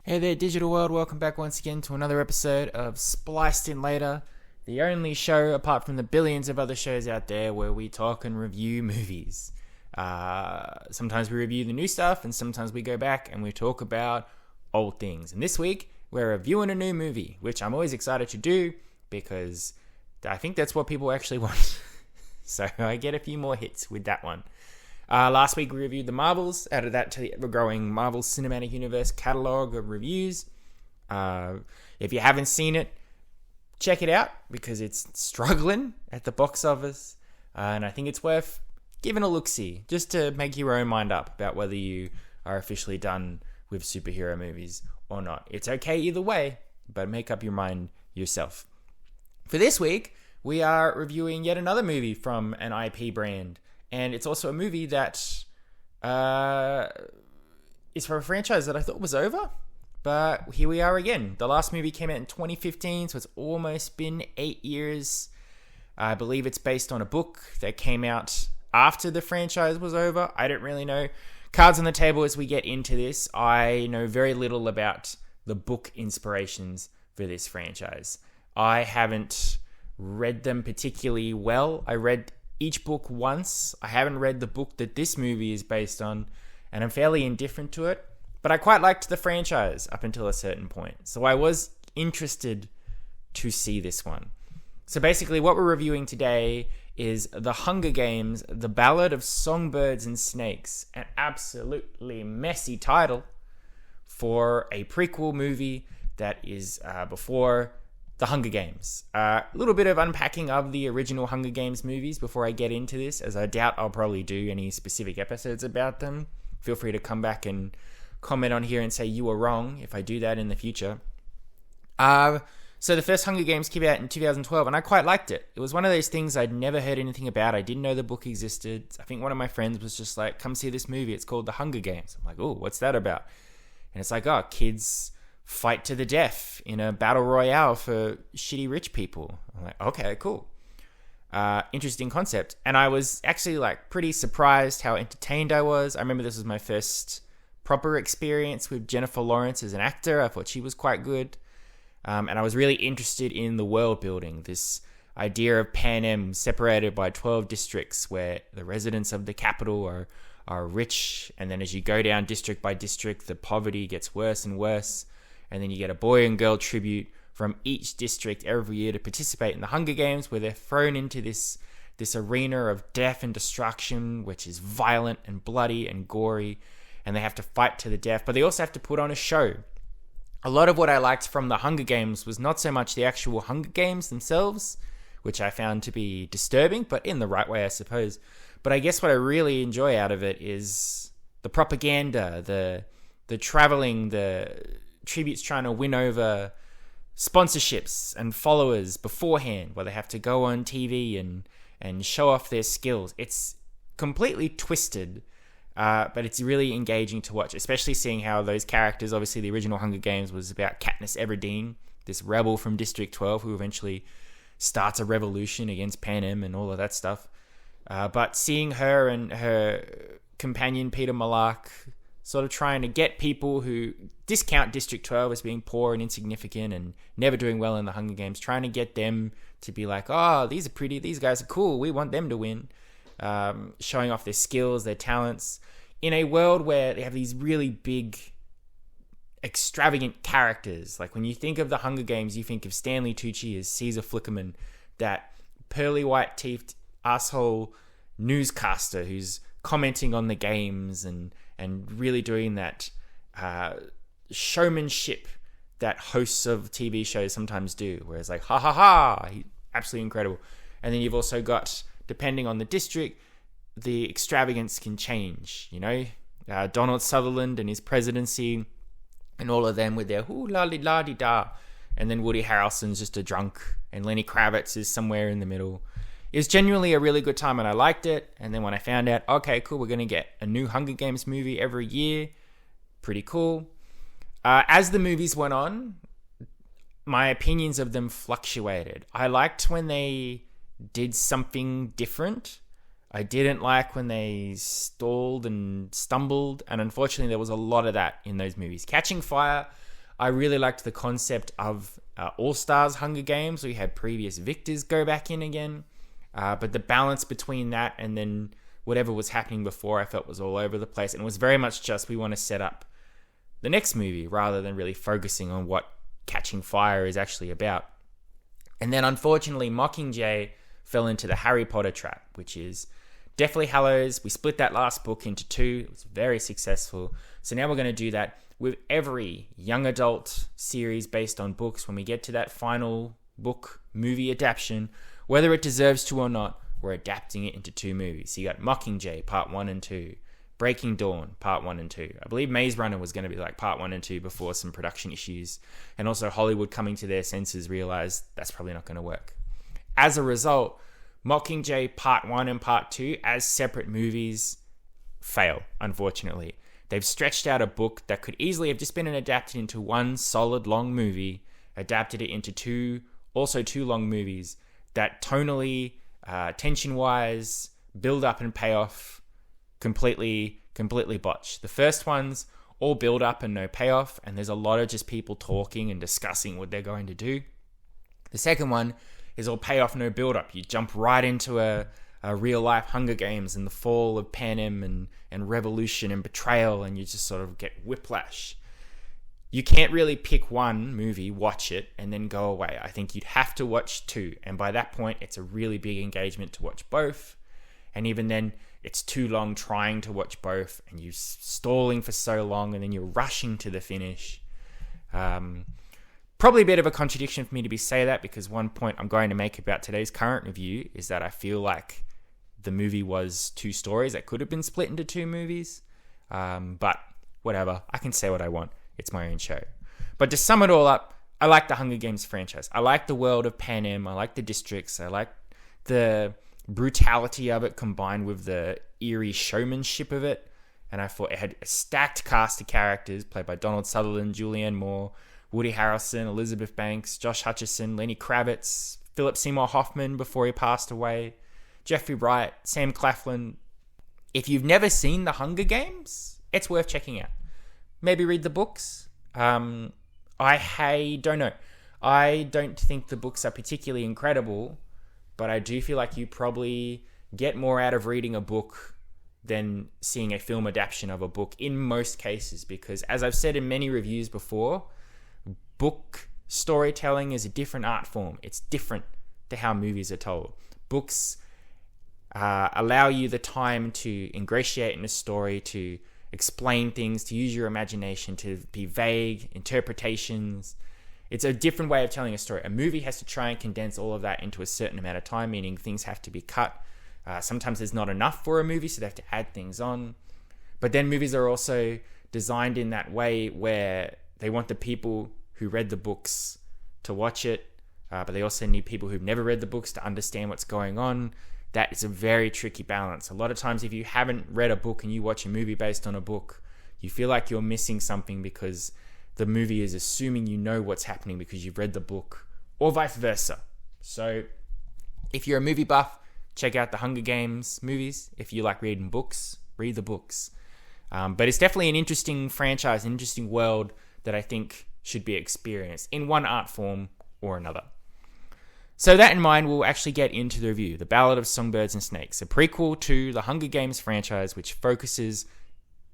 Hey there, digital world. Welcome back once again to another episode of Spliced In Later, the only show, apart from the billions of other shows out there, where we talk and review movies. Sometimes we review the new stuff, and sometimes we go back and we talk about old things. And this week, we're reviewing a new movie, which I'm always excited to do, because I think that's what people actually want. So I get a few more hits with that one. Last week we reviewed the Marvels. Out of that, we're growing Marvel Cinematic Universe catalog of reviews. If you haven't seen it, check it out, because it's struggling at the box office. And I think it's worth giving a look-see, just to make your own mind up about whether you are officially done with superhero movies or not. It's okay either way, but make up your mind yourself. For this week, we are reviewing yet another movie from an IP brand. And it's also a movie that is for a franchise that I thought was over. But here we are again. The last movie came out in 2015, so it's almost been 8 years. I believe it's based on a book that came out after the franchise was over. I don't really know. Cards on the table as we get into this. I know very little about the book inspirations for this franchise. I haven't read them particularly well. I read each book once. I haven't read the book that this movie is based on, and I'm fairly indifferent to it, but I quite liked the franchise up until a certain point, so I was interested to see this one. So basically what we're reviewing today is The Hunger Games, The Ballad of Songbirds and Snakes, an absolutely messy title for a prequel movie that is before The Hunger Games. A little bit of unpacking of the original Hunger Games movies before I get into this, as I doubt I'll probably do any specific episodes about them. Feel free to come back and comment on here and say you were wrong if I do that in the future. So the first Hunger Games came out in 2012, and I quite liked it. It was one of those things I'd never heard anything about. I didn't know the book existed. I think one of my friends was just like, come see this movie. It's called The Hunger Games. I'm like, oh, what's that about? And it's like, oh, kids fight to the death in a battle royale for shitty rich people. I'm like, okay, cool. Interesting concept. And I was actually like pretty surprised how entertained I was. I remember this was my first proper experience with Jennifer Lawrence as an actor. I thought she was quite good. And I was really interested in the world building, this idea of Panem separated by 12 districts where the residents of the capital are rich. And then as you go down district by district, the poverty gets worse and worse. And then you get a boy and girl tribute from each district every year to participate in the Hunger Games, where they're thrown into this arena of death and destruction, which is violent and bloody and gory, and they have to fight to the death. But they also have to put on a show. A lot of what I liked from the Hunger Games was not so much the actual Hunger Games themselves, which I found to be disturbing, but in the right way, I suppose. But I guess what I really enjoy out of it is the propaganda, the traveling, the tributes trying to win over sponsorships and followers beforehand, where they have to go on TV and show off their skills. It's completely twisted, but it's really engaging to watch, especially seeing how those characters, obviously the original Hunger Games was about Katniss Everdeen, this rebel from District 12 who eventually starts a revolution against Panem and all of that stuff. But seeing her and her companion Peter Malark sort of trying to get people who discount District 12 as being poor and insignificant and never doing well in the Hunger Games, trying to get them to be like, oh, these are pretty, these guys are cool, we want them to win. Showing off their skills, their talents, in a world where they have these really big, extravagant characters. Like when you think of the Hunger Games, you think of Stanley Tucci as Caesar Flickerman, that pearly white-teethed asshole newscaster who's commenting on the games and really doing that showmanship that hosts of TV shows sometimes do, where it's like, ha ha ha, absolutely incredible. And then you've also got, depending on the district, the extravagance can change, you know? Donald Sutherland and his presidency, and all of them with their hoo la la di da. And then Woody Harrelson's just a drunk, and Lenny Kravitz is somewhere in the middle. It was genuinely a really good time, and I liked it. And then when I found out, okay, cool, we're going to get a new Hunger Games movie every year, pretty cool. As the movies went on, my opinions of them fluctuated. I liked when they did something different. I didn't like when they stalled and stumbled, and unfortunately there was a lot of that in those movies. Catching Fire, I really liked the concept of All-Stars Hunger Games, where you had previous victors go back in again, but the balance between that and then whatever was happening before, I felt was all over the place, and it was very much just, we want to set up the next movie rather than really focusing on what Catching Fire is actually about. And then unfortunately Mockingjay fell into the Harry Potter trap, which is Deathly Hallows. We split that last book into 2. It was very successful. So now we're going to do that with every young adult series based on books. When we get to that final book movie adaptation, whether it deserves to or not, we're adapting it into 2 movies. So you got Mockingjay Part 1 and 2, Breaking Dawn Part 1 and 2. I believe Maze Runner was going to be like Part 1 and 2 before some production issues, and also Hollywood coming to their senses realized that's probably not going to work. As a result, Mockingjay Part 1 and Part 2 as separate movies fail, unfortunately. They've stretched out a book that could easily have just been adapted into one solid long movie, adapted it into 2 long movies that tonally, tension-wise, build up and payoff completely botched. The first one's all build up and no payoff, and there's a lot of just people talking and discussing what they're going to do. The second one is all payoff, no build up. You jump right into a real life Hunger Games and the fall of Panem and revolution and betrayal, and you just sort of get whiplash. You can't really pick one movie, watch it, and then go away. I think you'd have to watch 2, and by that point, it's a really big engagement to watch both. And even then, it's too long trying to watch both, and you're stalling for so long, and then you're rushing to the finish. Probably a bit of a contradiction for me to say that, because one point I'm going to make about today's current review is that I feel like the movie was 2 stories that could have been split into 2 movies. But whatever, I can say what I want. It's my own show. But to sum it all up, I like the Hunger Games franchise. I like the world of Panem. I like the districts. I like the brutality of it combined with the eerie showmanship of it. And I thought it had a stacked cast of characters played by Donald Sutherland, Julianne Moore, Woody Harrelson, Elizabeth Banks, Josh Hutcherson, Lenny Kravitz, Philip Seymour Hoffman before he passed away, Jeffrey Wright, Sam Claflin. If you've never seen The Hunger Games, it's worth checking out. Maybe read the books. I don't know. I don't think the books are particularly incredible, but I do feel like you probably get more out of reading a book than seeing a film adaptation of a book in most cases, because as I've said in many reviews before, book storytelling is a different art form. It's different to how movies are told. Books allow you the time to ingratiate in a story, to explain things, to use your imagination, to be vague, interpretations. It's a different way of telling a story. A movie has to try and condense all of that into a certain amount of time, meaning things have to be cut. Sometimes there's not enough for a movie, so they have to add things on. But then movies are also designed in that way where they want the people who read the books to watch it, but they also need people who've never read the books to understand what's going on. That is a very tricky balance. A lot of times if you haven't read a book and you watch a movie based on a book, you feel like you're missing something because the movie is assuming you know what's happening because you've read the book, or vice versa. So if you're a movie buff, check out the Hunger Games movies. If you like reading books, read the books. But it's definitely an interesting franchise, an interesting world that I think should be experienced in one art form or another. So that in mind, we'll actually get into the review. The Ballad of Songbirds and Snakes, a prequel to the Hunger Games franchise, which focuses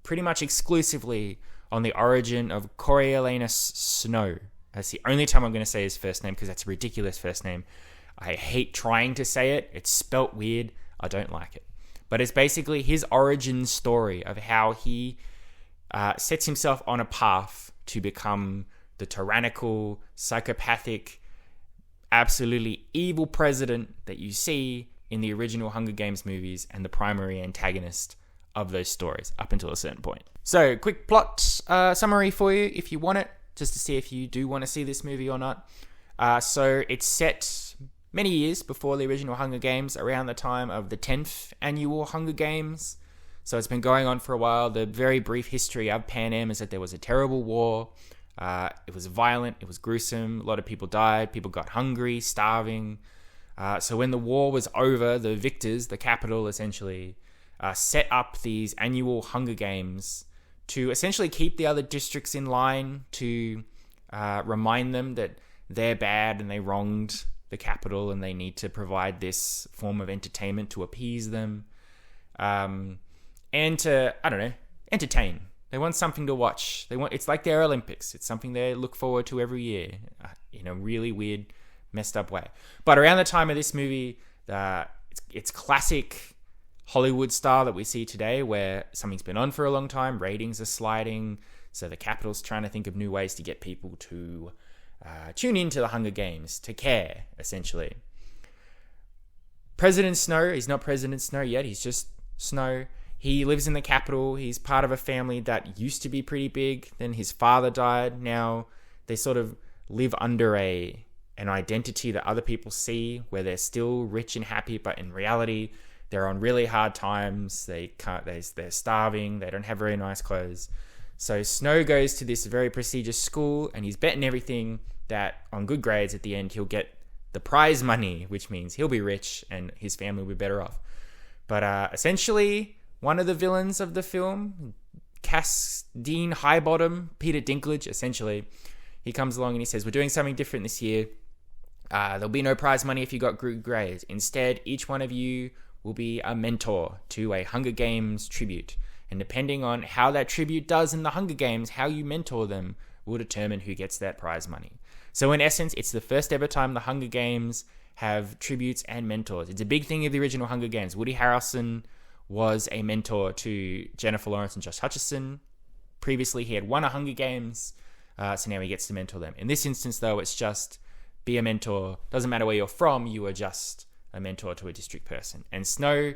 pretty much exclusively on the origin of Coriolanus Snow. That's the only time I'm going to say his first name, because that's a ridiculous first name. I hate trying to say it. It's spelt weird. I don't like it. But it's basically his origin story of how he sets himself on a path to become the tyrannical, psychopathic, absolutely evil president that you see in the original Hunger Games movies and the primary antagonist of those stories up until a certain point. So, quick plot summary for you if you want it, just to see if you do want to see this movie or not. So, it's set many years before the original Hunger Games, around the time of the 10th annual Hunger Games. So it's been going on for a while. The very brief history of Panem is that there was a terrible war. It was violent. It was gruesome. A lot of people died. People got hungry, starving. So when the war was over, the victors, the capital essentially, set up these annual Hunger Games to essentially keep the other districts in line, to remind them that they're bad and they wronged the capital and they need to provide this form of entertainment to appease them, and to, I don't know, entertain. They want something to watch. It's like their Olympics. It's something they look forward to every year in a really weird, messed up way. But around the time of this movie, it's classic Hollywood style that we see today, where something's been on for a long time, ratings are sliding, so the capital's trying to think of new ways to get people to tune into the Hunger Games, to care, essentially. President Snow, he's not President Snow yet, he's just Snow. He lives in the capital. He's part of a family that used to be pretty big. Then his father died. Now they sort of live under an identity that other people see, where they're still rich and happy, but in reality, they're on really hard times. They're starving. They don't have very nice clothes. So Snow goes to this very prestigious school, and he's betting everything that on good grades at the end he'll get the prize money, which means he'll be rich and his family will be better off. But essentially, one of the villains of the film, Dean Highbottom, Peter Dinklage, essentially, he comes along and he says, we're doing something different this year. There'll be no prize money if you got good grades. Instead, each one of you will be a mentor to a Hunger Games tribute. And depending on how that tribute does in the Hunger Games, how you mentor them will determine who gets that prize money. So in essence, it's the first ever time the Hunger Games have tributes and mentors. It's a big thing of the original Hunger Games. Woody Harrelson was a mentor to Jennifer Lawrence and Josh Hutcherson. Previously, he had won a Hunger Games, so now he gets to mentor them. In this instance, though, it's just be a mentor. Doesn't matter where you're from, you are just a mentor to a district person. And Snow,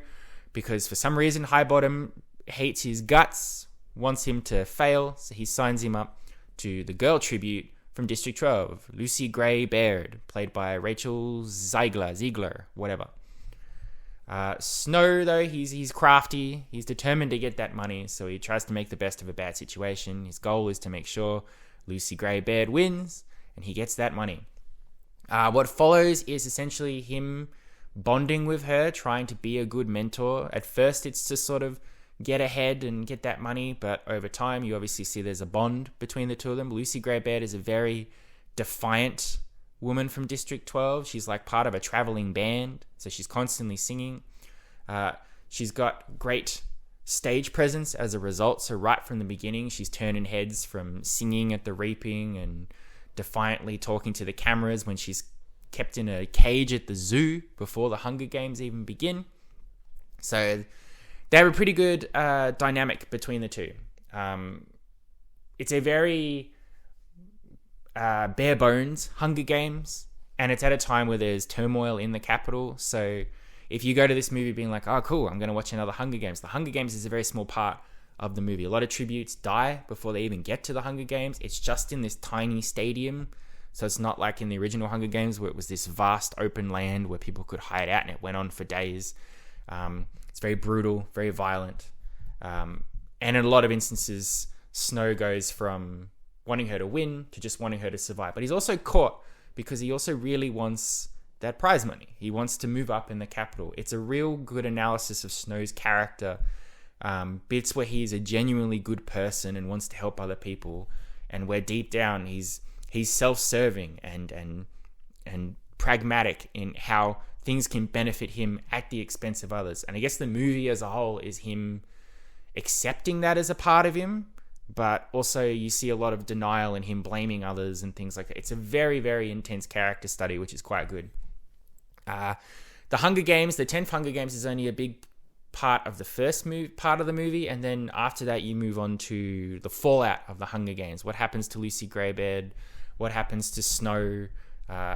because for some reason Highbottom hates his guts, wants him to fail, so he signs him up to the girl tribute from District 12, Lucy Gray Baird, played by Rachel Ziegler, whatever. Snow, though, he's crafty. He's determined to get that money, so he tries to make the best of a bad situation. His goal is to make sure Lucy Gray Baird wins, and he gets that money. What follows is essentially him bonding with her, trying to be a good mentor. At first, it's to sort of get ahead and get that money, but over time, you obviously see there's a bond between the two of them. Lucy Gray Baird is a very defiant woman from District 12. She's like part of a traveling band, so she's constantly singing. She's got great stage presence as a result, so right from the beginning, she's turning heads from singing at the reaping and defiantly talking to the cameras when she's kept in a cage at the zoo before the Hunger Games even begin. So they have a pretty good dynamic between the two. It's a very bare bones Hunger Games, and it's at a time where there's turmoil in the capital. So if you go to this movie being like, oh cool, I'm going to watch another Hunger Games, the Hunger Games is a very small part of the movie. A lot of tributes die before they even get to the Hunger Games. It's just in this tiny stadium, so it's not like in the original Hunger Games where it was this vast open land where people could hide out and it went on for days. It's very brutal, very violent. And in a lot of instances, Snow goes from wanting her to win to just wanting her to survive. But he's also caught because he also really wants that prize money. He wants to move up in the capital. It's a real good analysis of Snow's character. Bits where he's a genuinely good person and wants to help other people, and where deep down he's self-serving and pragmatic in how things can benefit him at the expense of others. And I guess the movie as a whole is him accepting that as a part of him, but also you see a lot of denial in him blaming others and things like that. It's a very, very intense character study, which is quite good. The Hunger Games, the 10th Hunger Games, is only a big part of the first part of the movie, and then after that you move on to the fallout of the Hunger Games. What happens to Lucy Greybeard? What happens to Snow?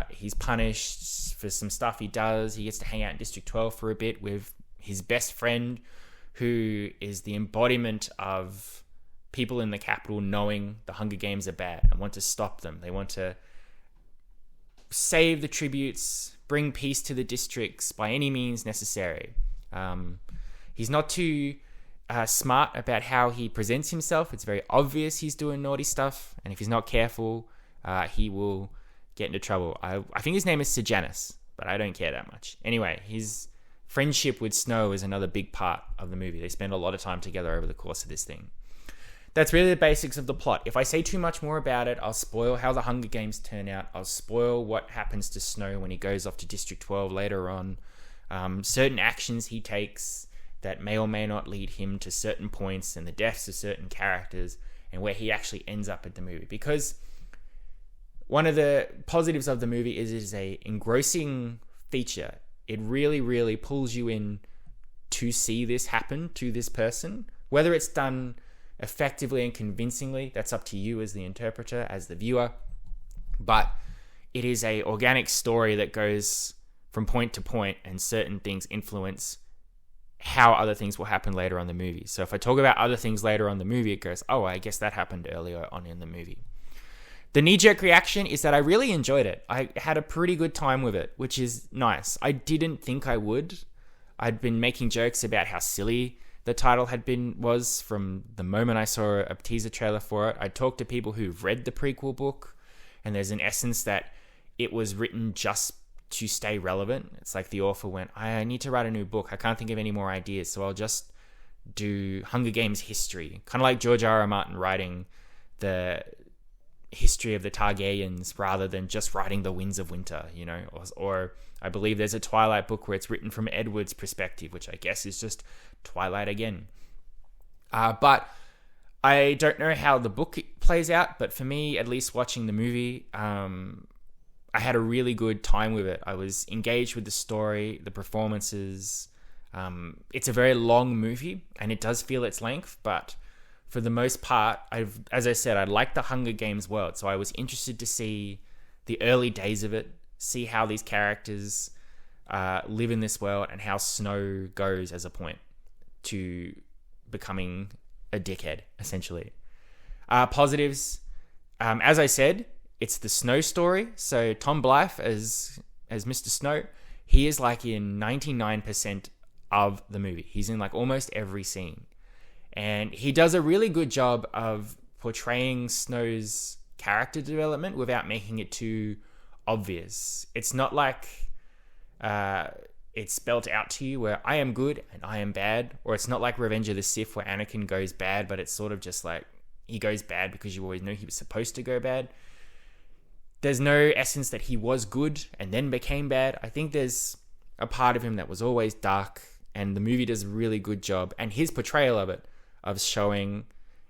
He's punished for some stuff he does. He gets to hang out in District 12 for a bit with his best friend, who is the embodiment of people in the capital knowing the Hunger Games are bad and want to stop them. They want to save the tributes, bring peace to the districts by any means necessary. He's not too smart about how he presents himself. It's very obvious he's doing naughty stuff, and if he's not careful, he will get into trouble. I think his name is Sejanus, but I don't care that much. Anyway, his friendship with Snow is another big part of the movie. They spend a lot of time together over the course of this thing. That's really the basics of the plot. If I say too much more about it, I'll spoil how the Hunger Games turn out. I'll spoil what happens to Snow when he goes off to District 12 later on. Certain actions he takes that may or may not lead him to certain points, and the deaths of certain characters, and where he actually ends up at the movie. Because one of the positives of the movie is it is a engrossing feature. It really, really pulls you in to see this happen to this person. Whether it's done effectively and convincingly, that's up to you as the interpreter, as the viewer. But it is a organic story that goes from point to point, and certain things influence how other things will happen later on in the movie. So if I talk about other things later on in the movie, it goes, oh, I guess that happened earlier on in the movie. The knee-jerk reaction is that I really enjoyed it. I had a pretty good time with it, which is nice. I didn't think I would. I'd been making jokes about how silly the title was from the moment I saw a teaser trailer for it. I talked to people who've read the prequel book, and there's an essence that it was written just to stay relevant. It's like the author went, I need to write a new book. I can't think of any more ideas, so I'll just do Hunger Games history. Kind of like George R. R. Martin writing the history of the Targaryens rather than just writing the Winds of Winter, or I believe there's a Twilight book where it's written from Edward's perspective, which I guess is just Twilight again. But I don't know how the book plays out, but for me, at least watching the movie, I had a really good time with it. I was engaged with the story, the performances. It's a very long movie, and it does feel its length, but for the most part, as I said, I like the Hunger Games world, so I was interested to see the early days of it, see how these characters live in this world, and how Snow goes as a point to becoming a dickhead, essentially. Positives, as I said, it's the Snow story. So Tom Blythe as Mr. Snow, he is like in 99% of the movie. He's in like almost every scene. And he does a really good job of portraying Snow's character development without making it too obvious. It's not like it's spelled out to you where I am good and I am bad. Or it's not like Revenge of the Sith where Anakin goes bad, but it's sort of just like he goes bad because you always know he was supposed to go bad. There's no essence that he was good and then became bad. I think there's a part of him that was always dark, and the movie does a really good job. And his portrayal of it, of showing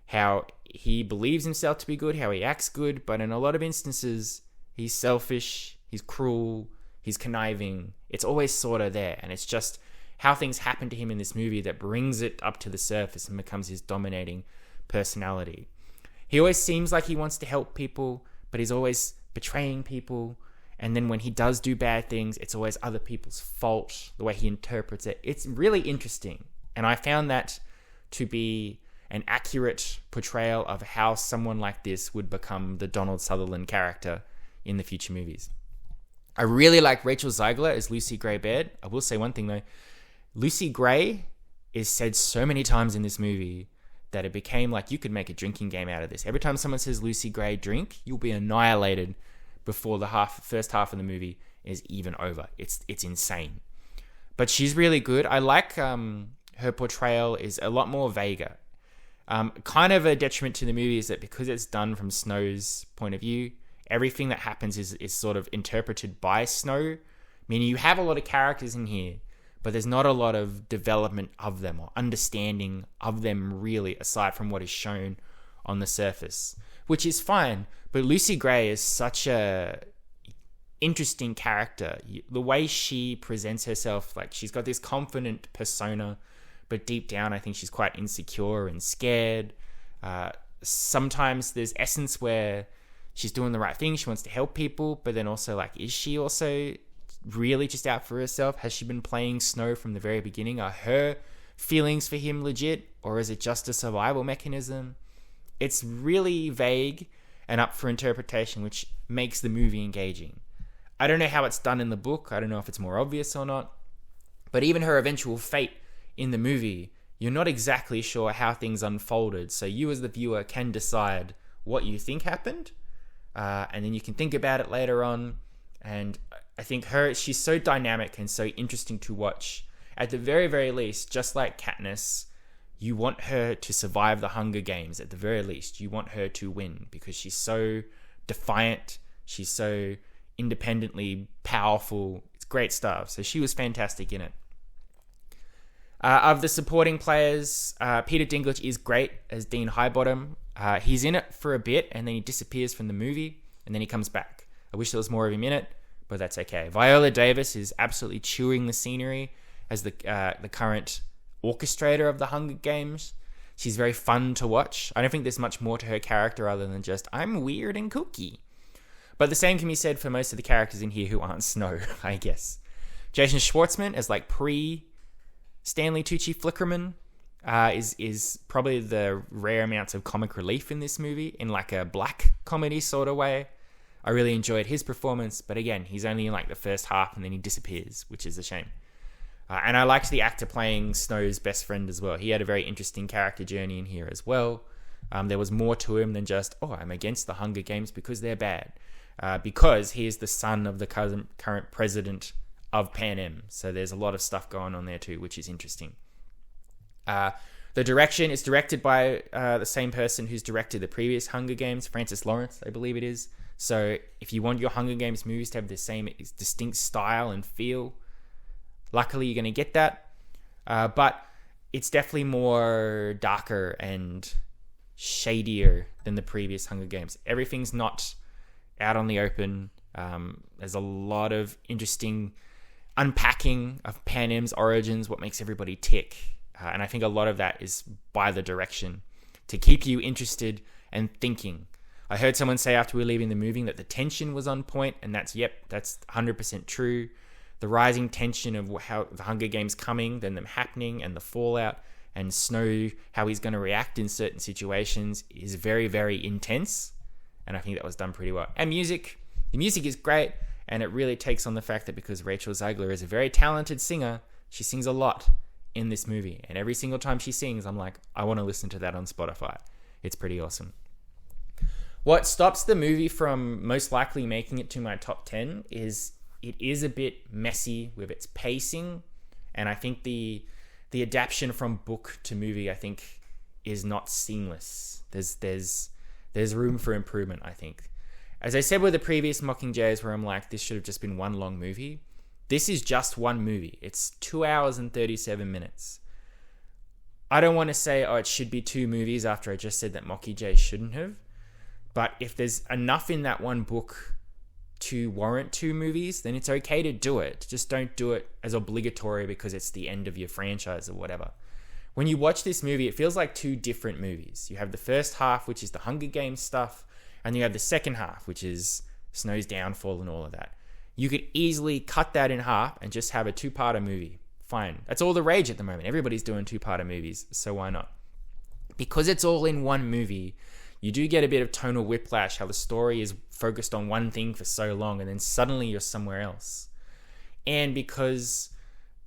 how he believes himself to be good, how he acts good, but in a lot of instances, he's selfish, he's cruel, he's conniving. It's always sort of there. And it's just how things happen to him in this movie that brings it up to the surface and becomes his dominating personality. He always seems like he wants to help people, but he's always betraying people, and then when he does do bad things, it's always other people's fault, the way he interprets it. It's really interesting, and I found that to be an accurate portrayal of how someone like this would become the Donald Sutherland character in the future movies. I really like Rachel Zegler as Lucy Gray Baird. I will say one thing though, Lucy Gray is said so many times in this movie that it became like you could make a drinking game out of this. Every time someone says Lucy Gray drink, you'll be annihilated before the first half of the movie is even over. It's insane. But she's really good. I like her portrayal is a lot more vaguer. Kind of a detriment to the movie is that because it's done from Snow's point of view, everything that happens is sort of interpreted by Snow. Meaning you have a lot of characters in here, but there's not a lot of development of them or understanding of them really, aside from what is shown on the surface, which is fine. But Lucy Gray is such a interesting character. The way she presents herself, like she's got this confident persona, but deep down I think she's quite insecure and scared. Sometimes there's essence where she's doing the right thing, she wants to help people, but then also like, is she also really just out for herself? Has she been playing Snow from the very beginning? Are her feelings for him legit, or is it just a survival mechanism? It's really vague and up for interpretation, which makes the movie engaging. I don't know how it's done in the book. I don't know if it's more obvious or not. But even her eventual fate in the movie you're not exactly sure how things unfolded. So you as the viewer can decide what you think happened, and then you can think about it later on. And I think she's so dynamic and so interesting to watch. At the very, very least, just like Katniss, you want her to survive the Hunger Games. At the very least, you want her to win because she's so defiant. She's so independently powerful. It's great stuff. So she was fantastic in it. Of the supporting players, Peter Dinklage is great as Dean Highbottom. He's in it for a bit and then he disappears from the movie and then he comes back. I wish there was more of him in it, but that's okay. Viola Davis is absolutely chewing the scenery as the current orchestrator of the Hunger Games. She's very fun to watch. I don't think there's much more to her character other than just, I'm weird and kooky. But the same can be said for most of the characters in here who aren't Snow, I guess. Jason Schwartzman as like Stanley Tucci Flickerman is probably the rare amounts of comic relief in this movie in like a black comedy sort of way. I really enjoyed his performance, but again, he's only in like the first half and then he disappears, which is a shame. And I liked the actor playing Snow's best friend as well. He had a very interesting character journey in here as well. There was more to him than just, I'm against the Hunger Games because they're bad. Because he is the son of the current president of Panem. So there's a lot of stuff going on there too, which is interesting. The direction is directed by the same person who's directed the previous Hunger Games, Francis Lawrence, I believe it is. So if you want your Hunger Games movies to have the same distinct style and feel, luckily you're going to get that. But it's definitely more darker and shadier than the previous Hunger Games. Everything's not out on the open. There's a lot of interesting unpacking of Panem's origins, what makes everybody tick. And I think a lot of that is by the direction to keep you interested and thinking. I heard someone say after we were leaving the movie that the tension was on point, and that's 100% true. The rising tension of how the Hunger Games coming, then them happening, and the fallout, and Snow, how he's going to react in certain situations is very, very intense. And I think that was done pretty well. And music. The music is great, and it really takes on the fact that because Rachel Zegler is a very talented singer, she sings a lot in this movie. And every single time she sings, I'm like, I want to listen to that on Spotify. It's pretty awesome. What stops the movie from most likely making it to my top 10 is it is a bit messy with its pacing. And I think the adaptation from book to movie, I think, is not seamless. There's room for improvement, I think. As I said with the previous Mockingjays, where I'm like, this should have just been one long movie. This is just one movie. It's 2 hours and 37 minutes. I don't want to say, it should be two movies after I just said that Mockingjay shouldn't have. But if there's enough in that one book to warrant two movies, then it's okay to do it. Just don't do it as obligatory because it's the end of your franchise or whatever. When you watch this movie, it feels like two different movies. You have the first half, which is the Hunger Games stuff, and you have the second half, which is Snow's downfall and all of that. You could easily cut that in half and just have a two-parter movie. Fine. That's all the rage at the moment. Everybody's doing two-parter movies, so why not? Because it's all in one movie, you do get a bit of tonal whiplash, how the story is focused on one thing for so long and then suddenly you're somewhere else. And because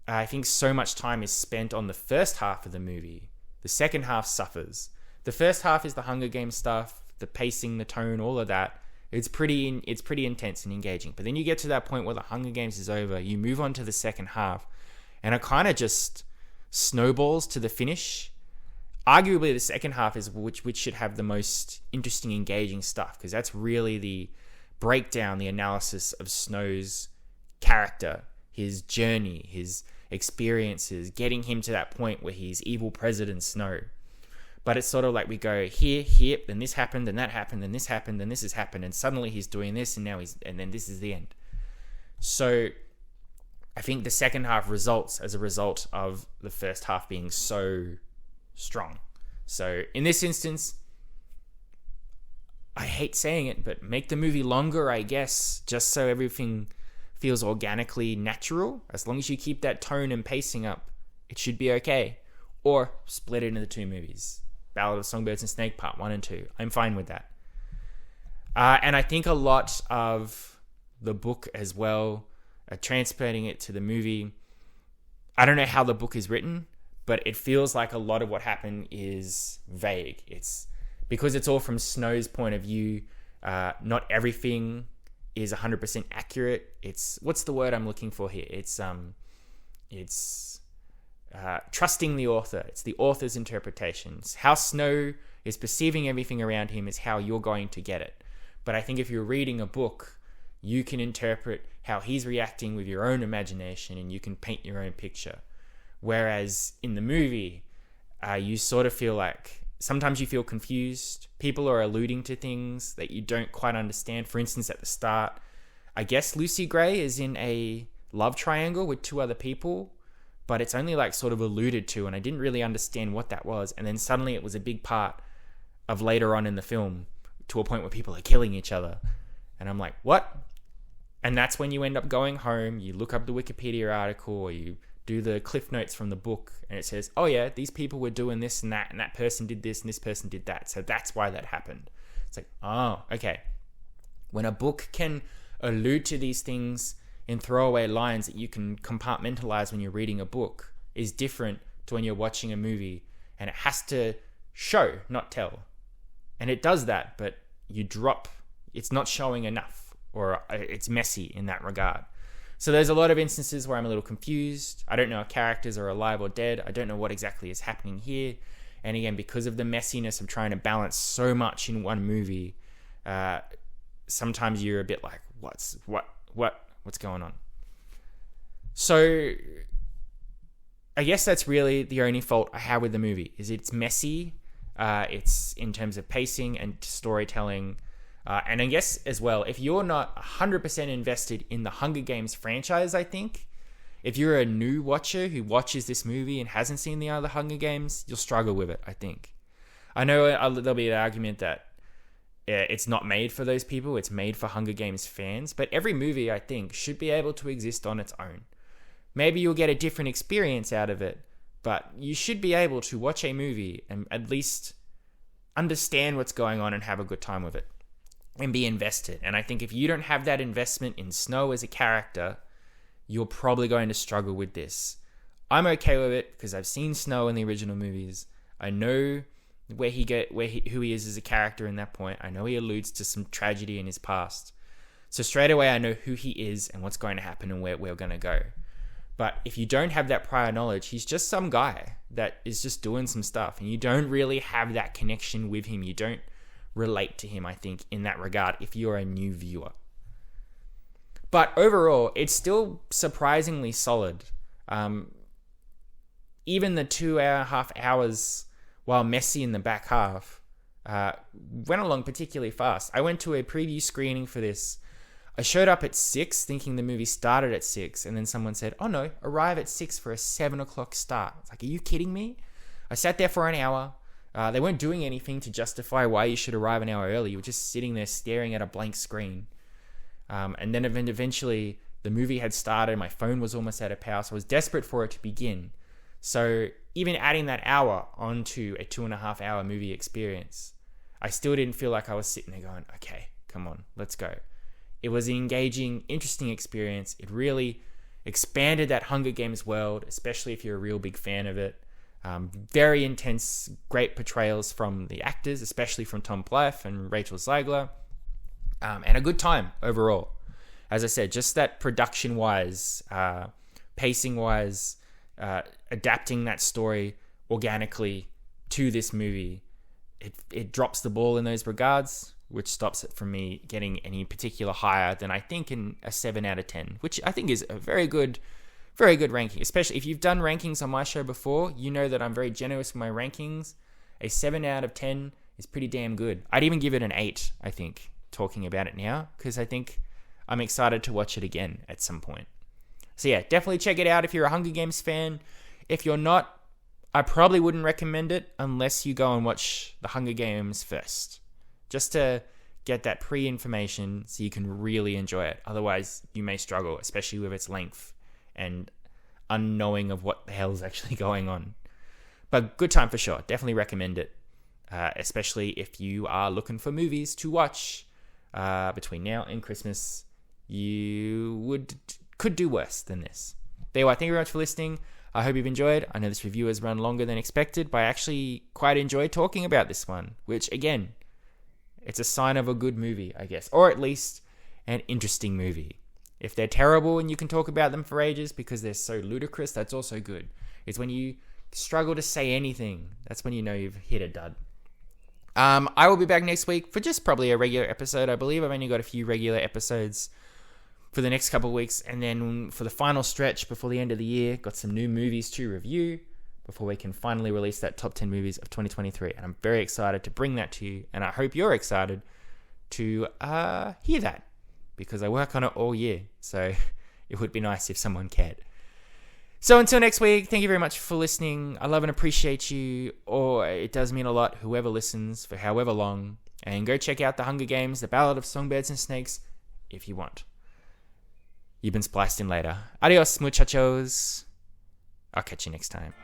I think so much time is spent on the first half of the movie, the second half suffers. The first half is the Hunger Games stuff, the pacing, the tone, all of that. It's pretty intense and engaging. But then you get to that point where the Hunger Games is over, you move on to the second half, and it kind of just snowballs to the finish. Arguably, the second half is which should have the most interesting, engaging stuff, because that's really the breakdown, the analysis of Snow's character, his journey, his experiences, getting him to that point where he's evil President Snow. But it's sort of like we go here, then this happened, then that happened, then this happened, then this has happened, and suddenly he's doing this, and then this is the end. So I think the second half results as a result of the first half being so strong. So in this instance, I hate saying it, but make the movie longer, I guess, just so everything feels organically natural. As long as you keep that tone and pacing up, it should be okay. Or split it into two movies. Ballad of Songbirds and Snakes Part 1 and 2. I'm fine with that. And I think a lot of the book as well, transporting it to the movie, I don't know how the book is written, but it feels like a lot of what happened is vague. It's because it's all from Snow's point of view. Not everything is 100% accurate. It's, what's the word I'm looking for here? It's trusting the author. It's the author's interpretations. How Snow is perceiving everything around him is how you're going to get it. But I think if you're reading a book, you can interpret how he's reacting with your own imagination, and you can paint your own picture. Whereas in the movie, you sort of feel like sometimes you feel confused. People are alluding to things that you don't quite understand. For instance, at the start, I guess Lucy Gray is in a love triangle with two other people, but it's only like sort of alluded to, and I didn't really understand what that was. And then suddenly it was a big part of later on in the film, to a point where people are killing each other. And I'm like, what? And that's when you end up going home, you look up the Wikipedia article, or you do the cliff notes from the book, and it says, oh yeah, these people were doing this and that person did this and this person did that. So that's why that happened. It's like, oh, okay. When a book can allude to these things in throwaway lines that you can compartmentalize when you're reading a book, is different to when you're watching a movie, and it has to show, not tell. And it does that, but it's not showing enough, or it's messy in that regard. So there's a lot of instances where I'm a little confused. I don't know if characters are alive or dead. I don't know what exactly is happening here. And again, because of the messiness of trying to balance so much in one movie, sometimes you're a bit like, what's going on? So I guess that's really the only fault I have with the movie, is it's messy. It's in terms of pacing and storytelling. And I guess as well, if you're not 100% invested in the Hunger Games franchise, I think, if you're a new watcher who watches this movie and hasn't seen the other Hunger Games, you'll struggle with it, I think. I know there'll be an argument that it's not made for those people, it's made for Hunger Games fans, but every movie, I think, should be able to exist on its own. Maybe you'll get a different experience out of it, but you should be able to watch a movie and at least understand what's going on and have a good time with it and be invested. And I think if you don't have that investment in Snow as a character, you're probably going to struggle with this. I'm okay with it because I've seen Snow in the original movies. I know who he is as a character in that point. I know he alludes to some tragedy in his past. So straight away I know who he is and what's going to happen and where we're going to go. But if you don't have that prior knowledge, he's just some guy that is just doing some stuff, and you don't really have that connection with him. You don't relate to him, I think, in that regard, if you're a new viewer. But overall, it's still surprisingly solid. Even the 2.5 hours, while messy in the back half, went along particularly fast. I went to a preview screening for this. I showed up at 6 thinking the movie started at 6, and then someone said, oh no, arrive at 6 for a 7 o'clock start. It's like, are you kidding me? I sat there for an hour. They weren't doing anything to justify why you should arrive an hour early. You were just sitting there staring at a blank screen. And then eventually the movie had started. My phone was almost out of power, so I was desperate for it to begin. So even adding that hour onto a 2.5 hour movie experience, I still didn't feel like I was sitting there going, okay, come on, let's go. It was an engaging, interesting experience. It really expanded that Hunger Games world, especially if you're a real big fan of it. Very intense, great portrayals from the actors, especially from Tom Blythe and Rachel Zegler. And a good time overall. As I said, just that production-wise, pacing-wise, adapting that story organically to this movie, it drops the ball in those regards, which stops it from me getting any particular higher than I think in a 7 out of 10, which I think is a very good ranking. Especially if you've done rankings on my show before, you know that I'm very generous with my rankings. A 7 out of 10 is pretty damn good. I'd even give it an 8, I think, talking about it now, because I think I'm excited to watch it again at some point. So yeah, definitely check it out if you're a Hunger Games fan. If you're not, I probably wouldn't recommend it unless you go and watch the Hunger Games first, just to get that pre-information so you can really enjoy it. Otherwise, you may struggle, especially with its length and unknowing of what the hell is actually going on. But good time for sure. Definitely recommend it, especially if you are looking for movies to watch between now and Christmas. You could do worse than this. There you are. Thank you very much for listening. I hope you've enjoyed. I know this review has run longer than expected, but I actually quite enjoyed talking about this one, which, again, it's a sign of a good movie, I guess, or at least an interesting movie. If they're terrible and you can talk about them for ages because they're so ludicrous, that's also good. It's when you struggle to say anything, that's when you know you've hit a dud. I will be back next week for just probably a regular episode. I believe I've only got a few regular episodes for the next couple of weeks, and then for the final stretch before the end of the year, got some new movies to review before we can finally release that top 10 movies of 2023. And I'm very excited to bring that to you, and I hope you're excited to hear that, because I work on it all year, so it would be nice if someone cared. So until next week, thank you very much for listening. I love and appreciate you, or it does mean a lot, whoever listens for however long. And go check out The Hunger Games, The Ballad of Songbirds and Snakes, if you want. You've been spliced in later. Adios, muchachos. I'll catch you next time.